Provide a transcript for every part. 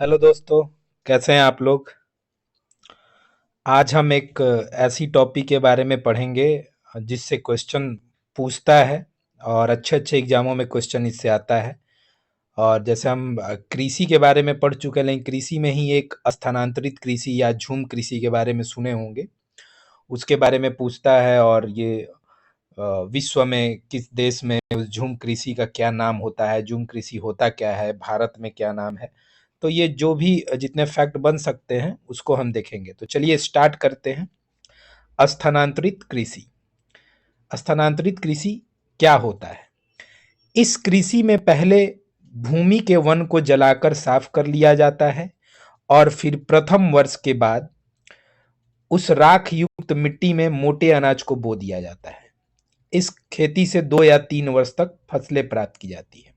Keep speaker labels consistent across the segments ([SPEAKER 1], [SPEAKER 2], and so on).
[SPEAKER 1] Hello दोस्तों, कैसे हैं आप लोग। आज हम एक ऐसी टॉपिक के बारे में पढ़ेंगे जिससे क्वेश्चन पूछता है और अच्छे अच्छे एग्जामों में क्वेश्चन इससे आता है। और जैसे हम कृषि के बारे में पढ़ चुके हैं, लेकिन कृषि में ही एक स्थानांतरित कृषि या झूम कृषि के बारे में सुने होंगे। उसके बारे में पूछता है और ये विश्व में किस देश में उस झूम कृषि का क्या नाम होता है, झूम कृषि होता क्या है, भारत में क्या नाम है। तो ये जो भी जितने फैक्ट बन सकते हैं उसको हम देखेंगे। तो चलिए स्टार्ट करते हैं। स्थानांतरित कृषि। स्थानांतरित कृषि क्या होता है? इस कृषि में पहले भूमि के वन को जलाकर साफ कर लिया जाता है और फिर प्रथम वर्ष के बाद उस राख युक्त मिट्टी में मोटे अनाज को बो दिया जाता है। इस खेती से 2 या 3 वर्ष तक फसलें प्राप्त की जाती है।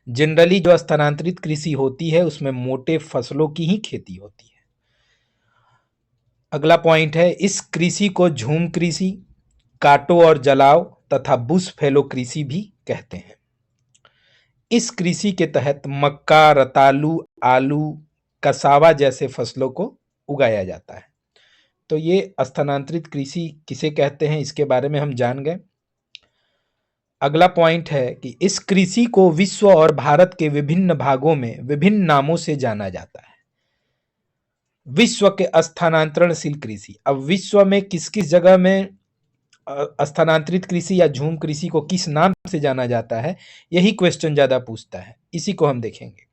[SPEAKER 1] जनरली जो स्थानांतरित कृषि होती है उसमें मोटे फसलों की ही खेती होती है। अगला पॉइंट है, इस कृषि को झूम कृषि, काटो और जलाओ तथा बुश फैलो कृषि भी कहते हैं। इस कृषि के तहत मक्का, रतालू, आलू, कसावा जैसे फसलों को उगाया जाता है। तो ये स्थानांतरित कृषि किसे कहते हैं इसके बारे में हम जान गए। अगला पॉइंट है कि इस कृषि को विश्व और भारत के विभिन्न भागों में विभिन्न नामों से जाना जाता है। विश्व के स्थानांतरणशील कृषि, अब विश्व में किस किस जगह में स्थानांतरित कृषि या झूम कृषि को किस नाम से जाना जाता है, यही क्वेश्चन ज्यादा पूछता है, इसी को हम देखेंगे।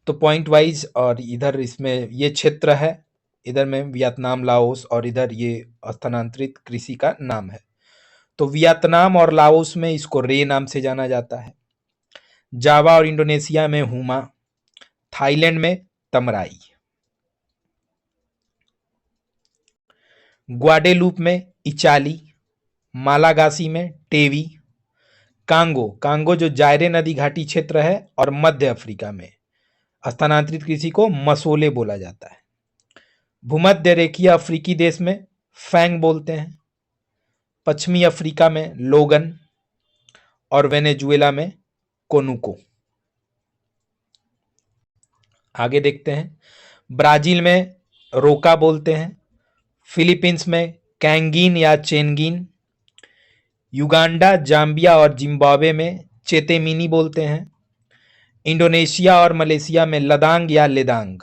[SPEAKER 1] तो पॉइंट वाइज, और इधर इसमें ये क्षेत्र है, इधर में वियतनाम, लाओस, और इधर ये स्थानांतरित कृषि का नाम है। तो वियतनाम और लाओस में इसको रे नाम से जाना जाता है। जावा और इंडोनेशिया में हुमा, थाईलैंड में तमराई, ग्वाडेलूप में इचाली, मालागासी में टेवी, कांगो कांगो जो जायरे नदी घाटी क्षेत्र है, और मध्य अफ्रीका में स्थानांतरित कृषि को मसोले बोला जाता है। भूमध्य रेखीय अफ्रीकी देश में फैंग बोलते हैं, पश्चिमी अफ्रीका में लोगन, और वेनेजुएला में कोनुको। आगे देखते हैं, ब्राजील में रोका बोलते हैं, फिलीपींस में कैंगीन या चेनगीन, युगांडा, जाम्बिया और जिम्बाब्वे में चेतेमिनी बोलते हैं, इंडोनेशिया और मलेशिया में लदांग या लेदांग,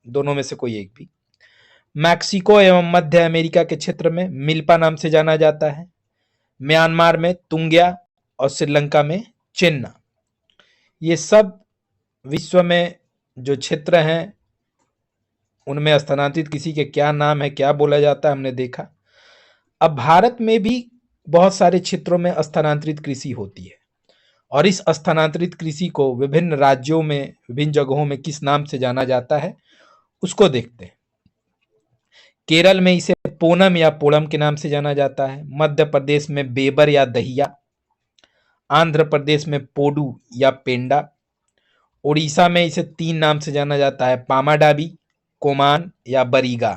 [SPEAKER 1] दोनों में से कोई एक भी। मैक्सिको एवं मध्य अमेरिका के क्षेत्र में मिल्पा नाम से जाना जाता है, म्यांमार में तुंग्या और श्रीलंका में चेन्ना। ये सब विश्व में जो क्षेत्र हैं उनमें स्थानांतरित कृषि के क्या नाम है, क्या बोला जाता है, हमने देखा। अब भारत में भी बहुत सारे क्षेत्रों में स्थानांतरित कृषि होती है, और इस स्थानांतरित कृषि को विभिन्न राज्यों में, विभिन्न जगहों में किस नाम से जाना जाता है उसको देखते हैं। केरल में इसे पोनम या पोड़म के नाम से जाना जाता है, मध्य प्रदेश में बेबर या दहिया, आंध्र प्रदेश में पोडू या पेंडा, उड़ीसा में इसे 3 नाम से जाना जाता है, पामाडाबी, कोमान या बरीगा,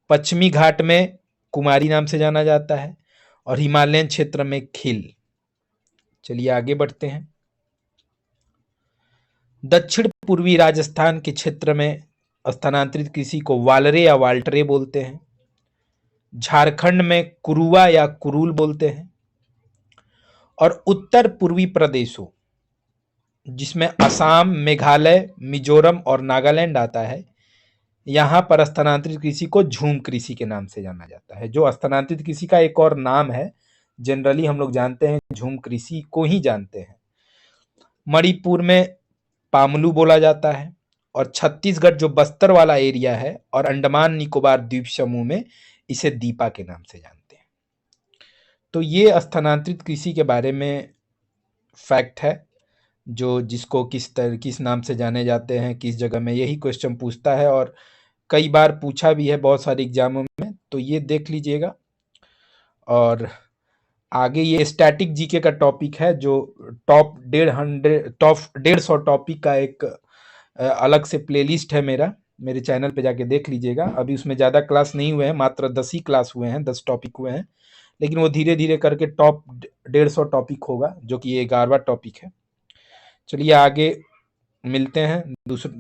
[SPEAKER 1] पश्चिमी घाट में कुमारी नाम से जाना जाता है, और हिमालयन क्षेत्र में खिल। चलिए आगे बढ़ते हैं। दक्षिण पूर्वी राजस्थान के क्षेत्र में स्थानांतरित कृषि को वालरे या वाल्टरे बोलते हैं, झारखंड में कुरुआ या कुरूल बोलते हैं, और उत्तर पूर्वी प्रदेशों जिसमें असम, मेघालय, मिजोरम और नागालैंड आता है, यहां पर स्थानांतरित कृषि को झूम कृषि के नाम से जाना जाता है। जो स्थानांतरित कृषि का एक और नाम है, जनरली हम लोग जानते हैं झूम कृषि को ही जानते हैं। मणिपुर में पामलू बोला जाता है, और छत्तीसगढ़ जो बस्तर वाला एरिया है और अंडमान निकोबार द्वीप समूह में इसे दीपा के नाम से जानते हैं। तो ये स्थानांतरित कृषि के बारे में फैक्ट है, जो जिसको किस नाम से जाने जाते हैं, किस जगह में, यही क्वेश्चन पूछता है और कई बार पूछा भी है बहुत सारे एग्जामों में, तो ये देख लीजिएगा। और आगे ये स्टैटिक जीके का टॉपिक है, जो टॉप 150 टॉपिक का एक अलग से प्लेलिस्ट है मेरे चैनल पे जाके देख लीजिएगा। अभी उसमें ज़्यादा क्लास नहीं हुए हैं, मात्र 10 ही क्लास हुए हैं, 10 टॉपिक हुए हैं, लेकिन वो धीरे धीरे करके टॉप 150 टॉपिक होगा, जो कि ये 11वां टॉपिक है। चलिए आगे मिलते हैं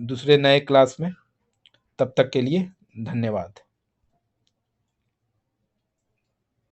[SPEAKER 1] दूसरे नए क्लास में। तब तक के लिए धन्यवाद।